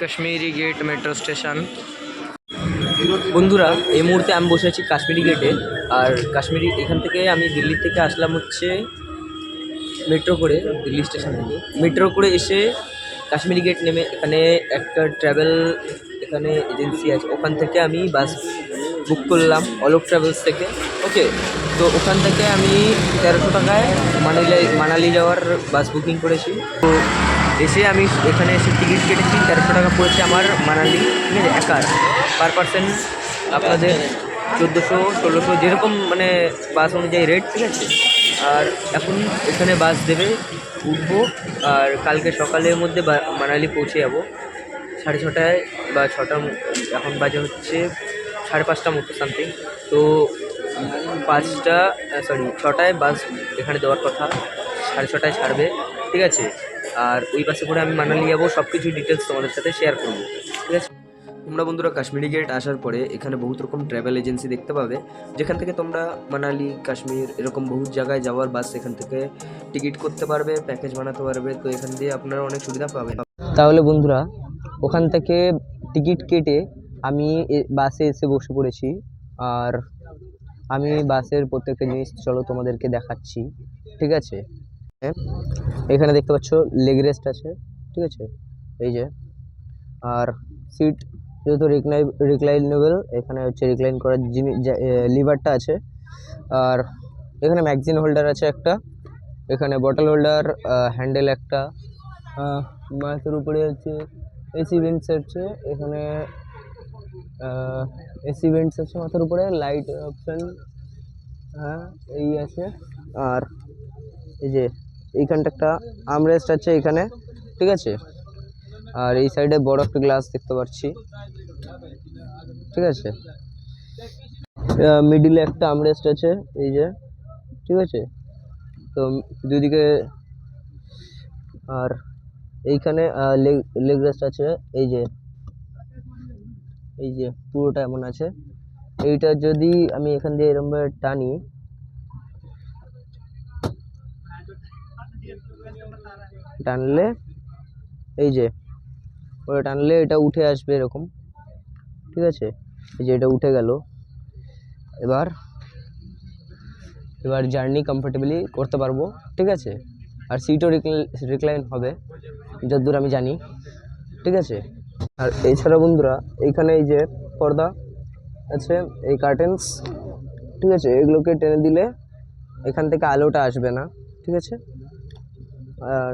Kashmiri gate metro station. বন্ধুরা, এই মুহূর্তে আমি বসে আছি কাশ্মীরি গেটে। আর কাশ্মীরি এখান থেকে আমি দিল্লি থেকে আসলাম হচ্ছে মেট্রো করে, দিল্লি স্টেশন থেকে মেট্রো করে এসে কাশ্মীরি গেট নেমে এখানে একটা ট্রাভেল এখানে এজেন্সি আছে, ওখান থেকে আমি বাস বুক করলাম অলোক ট্রাভেলস থেকে। ওকে, তো ওখান থেকে আমি 1300 টাকায় মানালি যাওয়ার বাস বুকিং করেছি। তো এসে আমি এখানে এসে টিকিট কেটেছি, 1300 টাকা পড়েছে আমার মানালি, ঠিক আছে, একার পার পার্সেন্ট আপনাদের 1400 1600 যেরকম মানে বাস অনুযায়ী রেট, ঠিক আছে। আর এখন এখানে বাস দেবে, উঠবো, আর কালকে সকালের মধ্যে মানালি পৌঁছে যাবো 6:30 বা 6টা। এখন বাজে হচ্ছে 5:30 মতো সামথিং। তো 6টায় বাস এখানে দেওয়ার কথা, 6:30 ছাড়বে, ঠিক আছে। আর ওই বাসে করে আমি মানালি যাবো, সব কিছু ডিটেলস তোমাদের সাথে শেয়ার করবো, ঠিক আছে। তোমরা বন্ধুরা কাশ্মীরি গেট আসার পরে এখানে বহুত রকম ট্রাভেল এজেন্সি দেখতে পাবে, যেখান থেকে তোমরা মানালি, কাশ্মীর এরকম বহুত জায়গায় যাওয়ার বাস এখান থেকে টিকিট করতে পারবে, প্যাকেজ বানাতে পারবে। তো এখান দিয়ে আপনারা অনেক সুবিধা পাবেন। তাহলে বন্ধুরা, ওখান থেকে টিকিট কেটে আমি বাসে এসে বসে পড়েছি। আর আমি বাসের প্রত্যেকটা জিনিস চলো তোমাদেরকে দেখাচ্ছি, ঠিক আছে। এখানে দেখতে পাচ্ছ লেগ রেস্ট আছে, ঠিক আছে, এই যে। আর সিট যেহেতু রিক্লাইনেবল, এখানে হচ্ছে রিক্লাইন করার জিনিস লিভারটা আছে। আর এখানে ম্যাগজিন হোল্ডার আছে একটা, এখানে বটল হোল্ডার, হ্যান্ডেল একটা, মাথার উপরে হচ্ছে এসি ভেন্টস আছে, এখানে এসি ভেন্টস আছে মাথার উপরে, লাইট অপশন, হ্যাঁ এই আছে। আর এই যে এইখানটা একটা আর্মরেস্ট আছে এখানে, ঠিক আছে। আর এই সাইডে বড় একটা গ্লাস দেখতে পাচ্ছি, ঠিক আছে। মিডিলে একটা আর্মরেস্ট আছে, এই যে, ঠিক আছে। তো দুদিকে, আর এইখানে লেগ রেস্ট আছে, এই যে পুরোটা এমন আছে। এইটা যদি আমি এখান দিয়ে এরকমভাবে টানি, টানলে এই যে ওটা টানলে এটা উঠে আসবে এরকম, ঠিক আছে। এই যে এটা উঠে গেল। এবার জার্নি কমফোর্টেবলি করতে পারবো, ঠিক আছে। আর সিটও রিক্লাইন হবে যতদূর আমি জানি, ঠিক আছে। আর এছাড়া বন্ধুরা, এইখানে এই যে পর্দা আছে, এই কার্টেন্স, ঠিক আছে, এগুলোকে টেনে দিলে এখান থেকে আলোটা আসবে না, ঠিক আছে। আর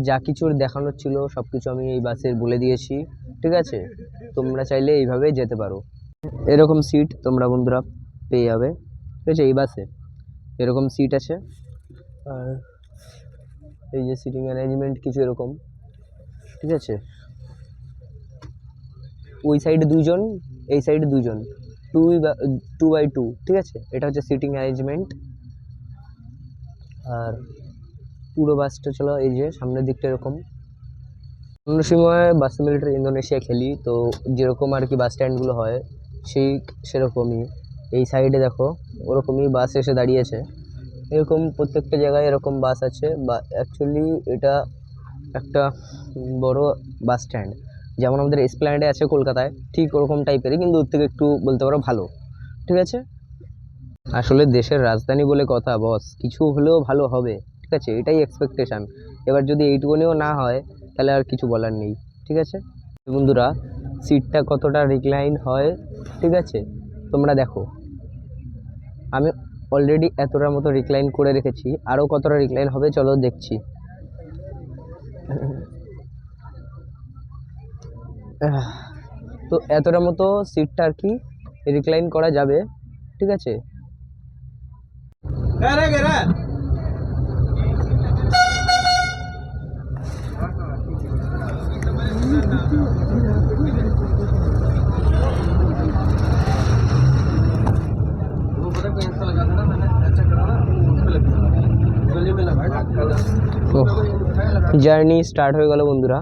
যা কিছুর দেখানোর ছিল সব কিছু আমি এই বাসের বলে দিয়েছি, ঠিক আছে। তোমরা চাইলে এইভাবেই যেতে পারো। এরকম সিট তোমরা বন্ধুরা পেয়ে যাবে, ঠিক আছে। এই বাসে এরকম সিট আছে। আর এই যে সিটিং অ্যারেঞ্জমেন্ট কিছু এরকম, ঠিক আছে। ওই সাইডে 2 জন, এই সাইডে 2 জন, 2x2, ঠিক আছে। এটা হচ্ছে সিটিং অ্যারেঞ্জমেন্ট। আর পুরো বাসটা চলো, এই যে সামনের দিকটা এরকম। অন্য সময় বাস সিমুলেটর ইন্দোনেশিয়া খেলি, তো যেরকম আর কি বাস স্ট্যান্ডগুলো হয় সেরকমই। এই সাইডে দেখো ওরকমই বাস এসে দাঁড়িয়েছে, এরকম প্রত্যেকটা জায়গায় এরকম বাস আছে। বা অ্যাকচুয়ালি এটা একটা বড় বাস স্ট্যান্ড, যেমন আমাদের এসপ্ল্যানেডে আছে কলকাতায়, ঠিক ওরকম টাইপেরই, কিন্তু ওর থেকে একটু বলতে পারো ভালো, ঠিক আছে। আসলে দেশের রাজধানী বলে কথা বস, কিছু হলেও ভালো হবে, ঠিক আছে, এটাই এক্সপেকটেশান। এবার যদি এইটুকুনিও না হয় তাহলে আর কিছু বলার নেই, ঠিক আছে। বন্ধুরা, সিটটা কতটা রিক্লাইন হয়, ঠিক আছে, তোমরা দেখো। আমি অলরেডি এতটার মতো রিক্লাইন করে রেখেছি, আরও কতটা রিক্লাইন হবে চলো দেখছি। তো এতটার মতো সিটটা আর কি রিক্লাইন করা যাবে, ঠিক আছে। জার্নি স্টার্ট হয়ে গেল বন্ধুরা,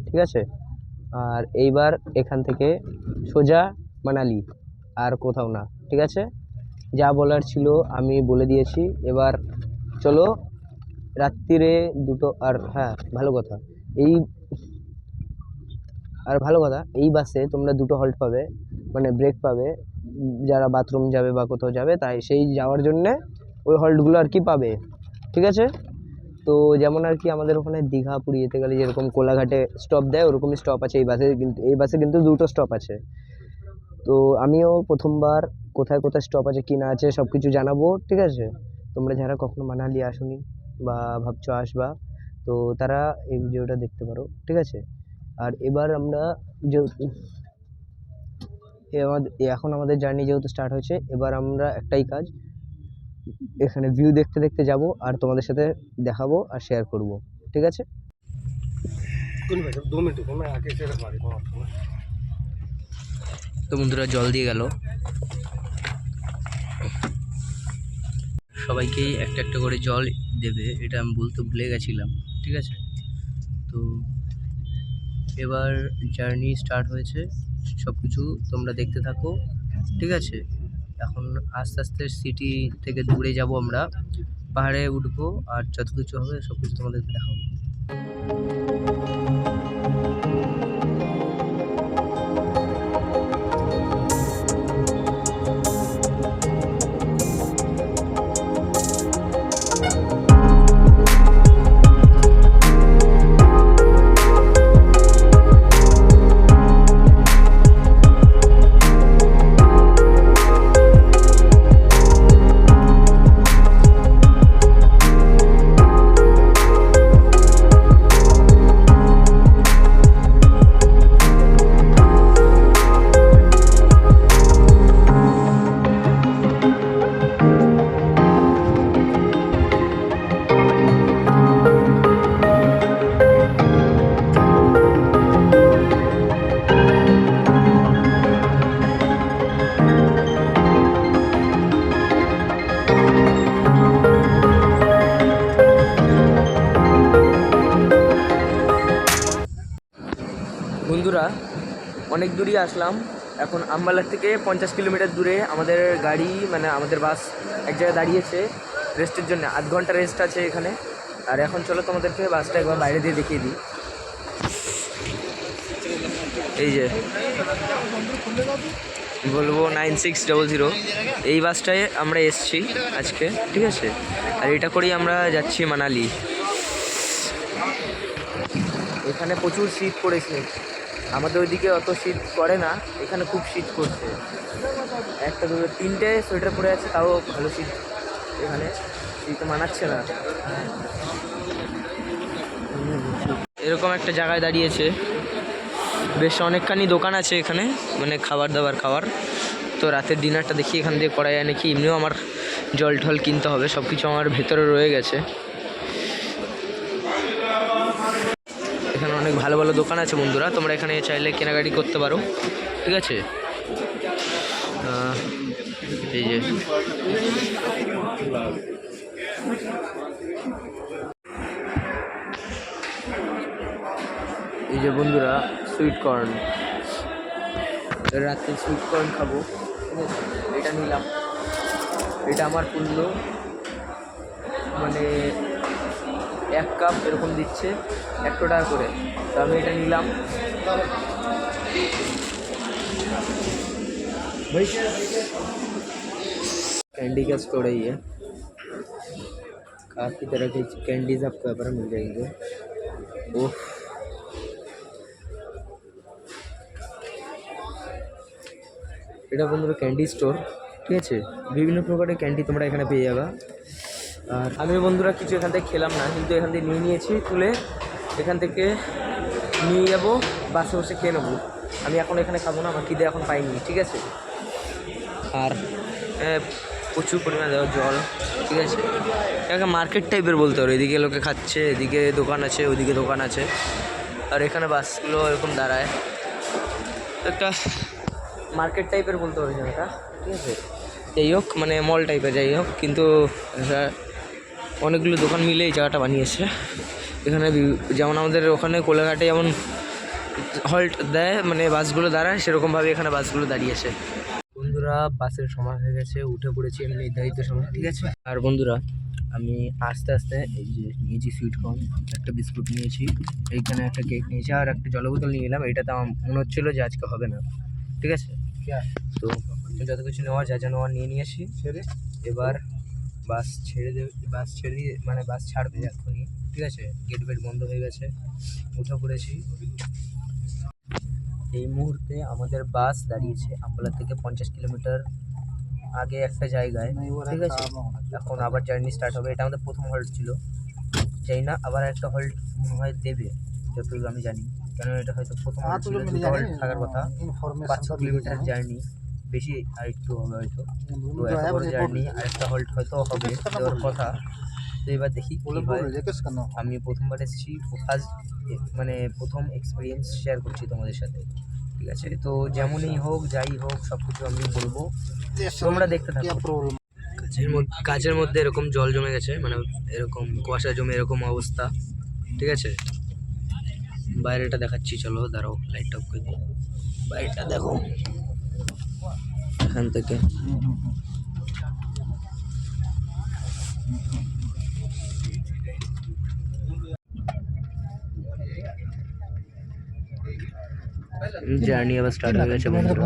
ঠিক আছে। আর এইবার এখান থেকে সোজা মানালি, আর কোথাও না, ঠিক আছে। যা বলার ছিল আমি বলে দিয়েছি। এবার চলো রাত্রিরে দুটো, আর হ্যাঁ ভালো কথা, এই আর ভালো কথা, এই বাসে তোমরা দুটো হল্ট পাবে, মানে ব্রেক পাবে, যারা বাথরুম যাবে বা কোথাও যাবে তাই সেই যাওয়ার জন্যে ওই হল্টগুলো আর কি পাবে, ঠিক আছে। তো যেমন আর কি আমাদের ওখানে দীঘা পুরী যেতে গেলে যেরকম কোলাঘাটে স্টপ দেয় ওরকমই স্টপ আছে এই বাসে, কিন্তু এই বাসে কিন্তু দুটো স্টপ আছে। তো আমিও প্রথমবার কোথায় কোথায় স্টপ আছে কি না আছে সব কিছু জানাবো, ঠিক আছে। তোমরা যারা কখনো মানালি আসোনি বা ভাবছো আসবা, তো তারা এই ভিডিওটা দেখতে পারো, ঠিক আছে। আর এবার আমরা যে এখন আমাদের জার্নি যেহেতু স্টার্ট হয়েছে, এবার আমরা একটাই কাজ, এখানে ভিউ দেখতে দেখতে যাব আর তোমাদের সাথে দেখাবো আর শেয়ার করব, ঠিক আছে। তো বন্ধুরা জল দিয়ে গেল, সবাইকেই একটা একটা করে জল দেবে, এটা আমি বলতে ভুলে গেছিলাম, ঠিক আছে। তো এবার জার্নি স্টার্ট হয়েছে, সব কিছু তোমরা দেখতে থাকো, ঠিক আছে। এখন আস্তে আস্তে সিটি থেকে দূরে যাব, আমরা পাহাড়ে উঠবো আর যত কিছু হবে সব কিছু তোমাদেরকে দেখাবো। বন্ধুরা অনেক দূরই আসলাম, এখন আম্বালার থেকে 50 কিলোমিটার দূরে আমাদের গাড়ি, মানে আমাদের বাস এক জায়গায় দাঁড়িয়েছে রেস্টের জন্য, আধ ঘন্টা রেস্ট আছে এখানে। আর এখন চলো তোমাদেরকে বাসটা একবার বাইরে দিয়ে দেখিয়ে দিই। এই যে বলবো 9600, এই বাসটায় আমরা এসছি আজকে, ঠিক আছে। আর এটা করেই আমরা যাচ্ছি মানালি। এখানে প্রচুর শীত পড়েছে, আমাদের ওইদিকে অত শীত পড়ে না, এখানে খুব শীত করছে। একটা দুটো তিনটে সোয়েটার পরে আছে, তাও ভালো শীত, এখানে শীত মানাচ্ছে না। এরকম একটা জায়গায় দাঁড়িয়েছে, বেশ অনেকখানি দোকান আছে এখানে, মানে খাবার দাবার খাওয়ার। তো রাতের ডিনারটা দেখি এখান দিয়ে করা যায় নাকি, এমনিও আমার জল ঠল কিনতে হবে, সব কিছু আমার ভেতরে রয়ে গেছে। এখানে অনেক ভালো ভালো দোকান আছে বন্ধুরা, তোমরা এখানে চাইলে কেনাকাটি করতে পারো, ঠিক আছে। এই যে বন্ধুরা সুইট কর্ন, রাতে সুইট কর্ন খাবো, ঠিক আছে। এটা নিলাম, এটা আমার পড়লো মানে 1 কাপ এরকম দিচ্ছে 100 টাকা করে, তো আমি এটা নিলাম। कैंडी का स्टोर है ये, काफ़ी तरह की कैंडीज आपको यहाँ पर मिल जाएंगे। ओह এটা বন্ধুরা ক্যান্ডি স্টোর, ঠিক আছে। বিভিন্ন প্রকারের ক্যান্ডি তোমরা এখানে পেয়ে যাবে। আর আমি বন্ধুরা কিছু এখান থেকে খেলাম না, কিন্তু এখান থেকে নিয়ে নিয়েছি তুলে, এখান থেকে নিয়ে যাবো বাসে বসে খেয়ে নেবো। আমি এখন এখানে খাবো না, আমার খিদে এখন পাইনি, ঠিক আছে। আর প্রচুর পরিমাণে দেওয়া জল, ঠিক আছে। এখানে মার্কেট টাইপের বলতে পারো, এদিকে লোকে খাচ্ছে, এদিকে দোকান আছে, ওইদিকে দোকান আছে, আর এখানে বাসগুলো এরকম দাঁড়ায়, একটা মার্কেট টাইপের বলতে পারো জায়গাটা, ঠিক আছে। যাই হোক, মানে মল টাইপের, যাই হোক, কিন্তু অনেকগুলো দোকান মিলে এই জায়গাটা বানিয়েছে। এখানে যেমন আমাদের ওখানে কোলাঘাটে যেমন হল্ট দেয়, মানে বাসগুলো দাঁড়ায়, সেরকমভাবে এখানে বাসগুলো দাঁড়িয়েছে। বন্ধুরা বাসের সময় হয়ে গেছে, উঠে পড়েছি আমি নির্ধারিত সময়, ঠিক আছে। আর বন্ধুরা আমি আস্তে আস্তে এই যে সুইট কর্ন একটা বিস্কুট নিয়েছি, এইখানে একটা কেক নিয়েছি আর একটা জল বোতল নিয়ে নিলাম। এইটাতে আমার মনে হচ্ছিলো যে আজকে হবে না, ঠিক আছে। তো যত কিছু নেওয়ার যা যা নেওয়ার নিয়ে নিয়েছি। এবার বাস ছেড়ে দেবে, বাস ছেড়ে দিয়ে মানে বাস ছাড়বে এখনই, ঠিক আছে। গেট বেট বন্ধ হয়ে গেছে, উঠে পড়েছি। এই মুহূর্তে আমাদের বাস দাঁড়িয়েছে আম্বালা থেকে 50 কিলোমিটার আগে একটা জায়গায়, ঠিক আছে। এখন আবার জার্নি স্টার্ট হবে। এটা আমাদের প্রথম হল্ট ছিল, যাই না আবার একটা হল্ট হয় দেবে যতদূর আমি জানি, কেন এটা হয়তো প্রথম হল্ট ছিল, দুটো হল্ট থাকার কথা। 500 কিলোমিটার জার্নি, বেশি আর একটু হবে হয়তো। তো এত বড় জার্নি আর একটা হল্ট হয়তো হবে দেওয়ার কথা। তো এবার দেখি কী হয়। আমি প্রথমবার এসেছি, ফার্স্ট মানে প্রথম এক্সপিরিয়েন্স শেয়ার করছি তোমাদের সাথে, ঠিক আছে। তো যেমনই হোক যাই হোক সব কিছু আমি বলবো, তোমরা দেখতে থাকো। কাজের মধ্যে এরকম জল জমে গেছে, মানে এরকম কুয়াশা জমে এরকম অবস্থা, ঠিক আছে। বাইরেটা দেখাচ্ছি, চলো দাঁড়াও লাইটটা অফ করে দিই। বাইরেটা দেখো এখান থেকে, জার্নি আবার স্টার্ট হয়ে গেছে বন্ধুরা।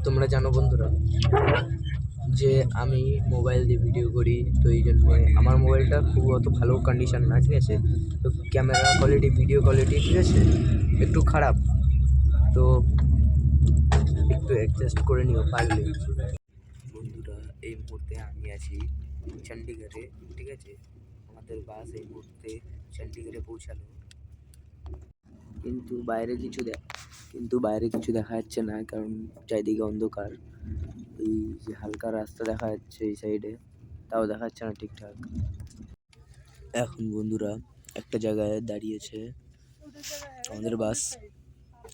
তোমরা জানো বন্ধুরা যে আমি মোবাইল দিয়ে ভিডিও করি, তো এই জন্য আমার মোবাইলটা খুব অত ভালো কন্ডিশন না, ঠিক আছে। তো ক্যামেরা কোয়ালিটি, ভিডিও কোয়ালিটি, ঠিক আছে, একটু খারাপ। তো একটু অ্যাডজাস্ট করে নিও পারলে। বন্ধুরা এই মুহূর্তে আমি আছি চণ্ডীগড়ে, ঠিক আছে। আমাদের বাস এই মুহূর্তে চণ্ডীগড়ে পৌঁছালো, কিন্তু বাইরে কিছু দেখা যাচ্ছে না, কারণ চারিদিকে অন্ধকার। এই যে হালকা রাস্তা দেখা যাচ্ছে এই সাইডে, তাও দেখা যাচ্ছে না ঠিকঠাক। এখন বন্ধুরা একটা জায়গায় দাঁড়িয়েছে আমাদের বাস।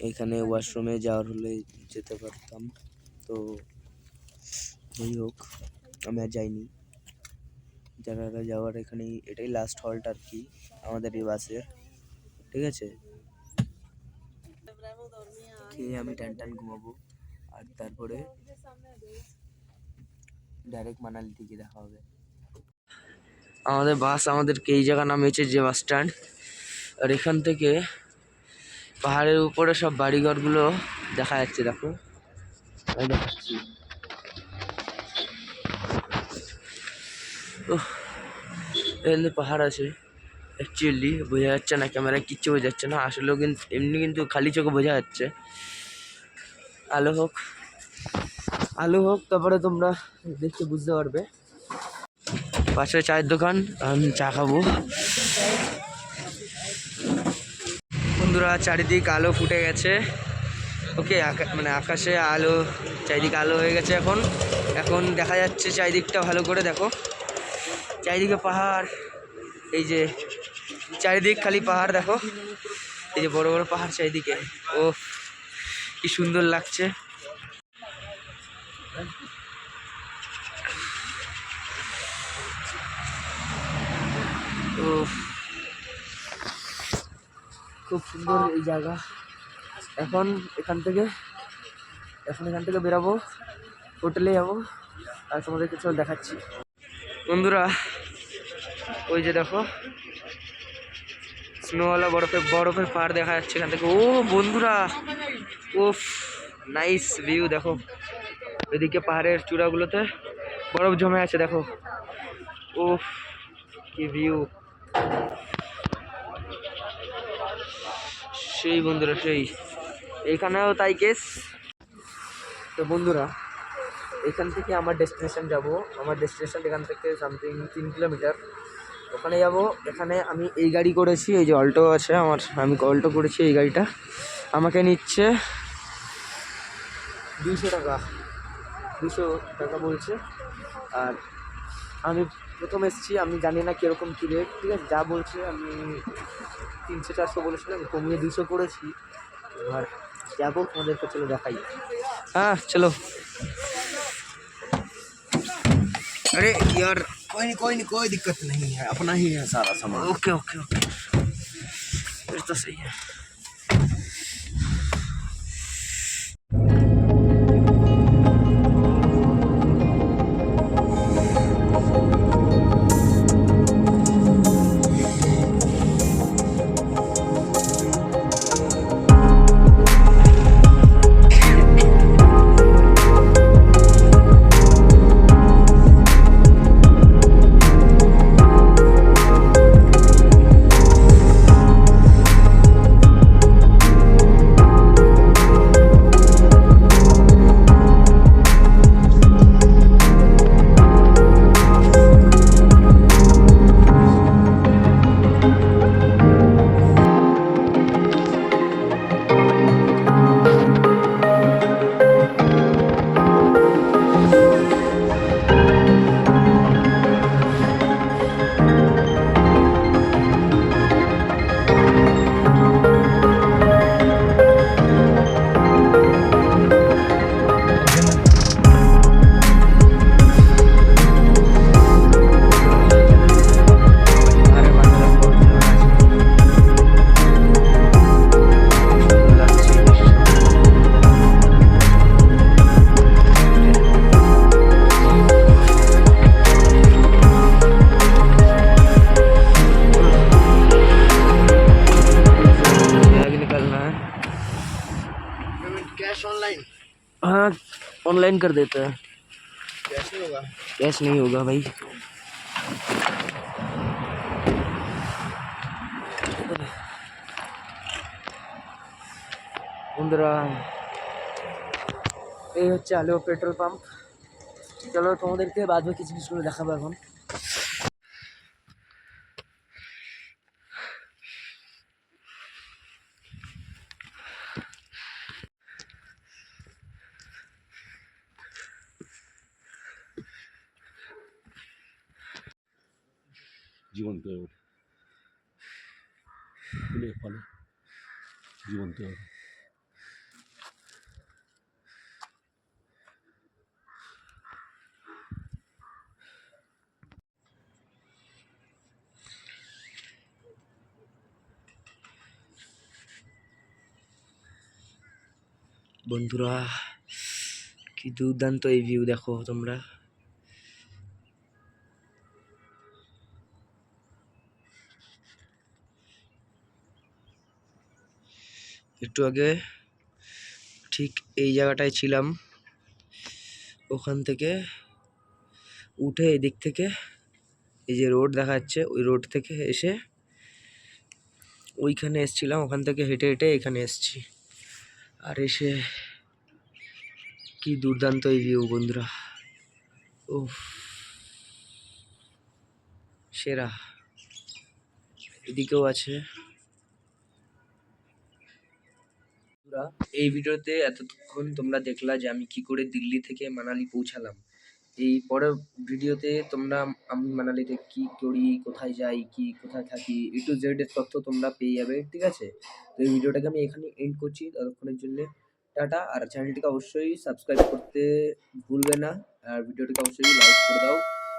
এখানে ওয়াশরুমে যাওয়ার হলে যেতে পারতাম, তো যাই হোক আমি আর যাইনি। যারা যাওয়ার এখানেই, এটাই লাস্ট হল্ট আর কি আমাদের এই বাসের, ঠিক আছে। খেয়ে আমি টান ঘুমাবো, আর তারপরে ডাইরেক্ট মানালি থেকে দেখা হবে। আমাদের বাস আমাদেরকে এই জায়গা নামিয়েছে, যে বাস স্ট্যান্ড। আর এখান থেকে পাহাড়ের উপরে সব বাড়িঘরগুলো দেখা যাচ্ছে, দেখো আমি দেখাচ্ছি। এখানে পাহাড় আছে, অ্যাকচুয়ালি বোঝা যাচ্ছে না, ক্যামেরায় কিচ্ছু বোঝা যাচ্ছে না আসলেও, কিন্তু এমনি কিন্তু খালি চোখে বোঝা যাচ্ছে। আলো হোক তারপরে তোমরা দেখতে বুঝতে পারবে। পাশে চায়ের দোকান, আমি চা খাবো। বন্ধুরা চারিদিক আলো ফুটে গেছে, ওকে। মানে আকাশে আলো, চারিদিকে আলো হয়ে গেছে। এখন দেখা যাচ্ছে চারিদিকটা ভালো করে দেখো, চারিদিকে পাহাড়। এই যে চারিদিক খালি পাহাড়, দেখো এই যে বড় বড় পাহাড় চারিদিকে। ও কি সুন্দর লাগছে। ও খুব সুন্দর এই জায়গা। এখন এখান থেকে বেরাবো, হোটেলে যাবো, আর তোমাদেরকে সব দেখাচ্ছি। বন্ধুরা ওই যে দেখো স্নোওয়ালা বরফের পাহাড় দেখা যাচ্ছে এখান থেকে। ও বন্ধুরা, ও নাইস ভিউ দেখো, এদিকে পাহাড়ের চূড়াগুলোতে বরফ জমে আছে, দেখো ও কি ভিউ, সেই বন্ধুরা সেই। এইখানেও তাই কেস। তো বন্ধুরা এখান থেকে আমার ডেস্টিনেশন যাব। আমার ডেস্টিনেশন এখান থেকে সামথিং 3 কিলোমিটার, ওখানে যাব। এখানে আমি এই গাড়ি করেছি, এই যে অল্টো আছে আমার, আমি অল্টো করেছি। এই গাড়িটা আমাকে নিচ্ছে 200 টাকা বলছে। আর আমি প্রথম এসেছি, আমি জানি না কীরকম কী রেট, ঠিক আছে। যা বলছে আমি 300-400 বলেছিলাম, কমিয়ে 200 করেছি। আর যাবো, তোমাদেরকে চলো দেখাই। হ্যাঁ চলো। अरे यार, कोई नहीं, कोई दिक्कत नहीं है, अपना ही है सारा सामान। ओके ओके ओके, फिर तो सही है। Cash online? हाँ, ऑनलाइन कर देते हैं। कैश नहीं होगा? कैश नहीं होगा भाई। বন্ধুরা, এই হচ্ছে আলো পেট্রোল পাম্প। চলো তোমাদেরকে বাদ বাকি জিনিসগুলো দেখাবো এখন। জীবন্ত হয়ে ওঠে, ফুলে ফলে জীবন্ত হয়ে ওঠে। বন্ধুরা, কি দুর্দান্ত এই ভিউ দেখো তোমরা। একটু আগে ঠিক এই জায়গাটায় ছিলাম, ওখান থেকে উঠে এদিক থেকে এই যে রোড দেখা যাচ্ছে, ওই রোড থেকে এসে ওইখানে এসছিলাম, ওখান থেকে হেঁটে হেঁটে এখানে এসছি। আর এসে কি দুর্দান্ত এই ভিউ বন্ধুরা, ও সেরা। এদিকেও আছে। এই ভিডিওতে এতক্ষণ তোমরা দেখলা যে আমি কি করে দিল্লি থেকে মানালি পৌঁছালাম। এই পরের ভিডিওতে তোমরা আমি মানালিতে কি করি, কোথায় যাই, কি কোথায় থাকি, A to Z এর তথ্য তোমরা পেয়ে যাবে, ঠিক আছে? তো এই ভিডিওটাকে আমি এখানে এন্ড করছি। ততক্ষণের জন্য টাটা। আর চ্যানেলটিকে অবশ্যই সাবস্ক্রাইব করতে ভুলবে না, আর ভিডিওটিকে অবশ্যই লাইক করে দাও।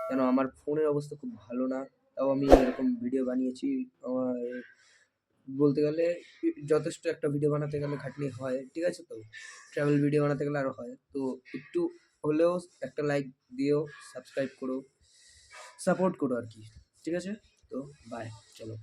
কেন আমার ফোনের অবস্থা খুব ভালো না, তাও আমি এরকম ভিডিও বানিয়েছি। আমার বলতে গেলে যথেষ্ট একটা ভিডিও বানাতে গেলে খাটনি হয়, ঠিক আছে? তো ট্রাভেল ভিডিও বানাতে গেলে আরও হয়। তো একটু হলেও একটা লাইক দিও, সাবস্ক্রাইব করো, সাপোর্ট করো আর কি, ঠিক আছে? তো বাই, চলো।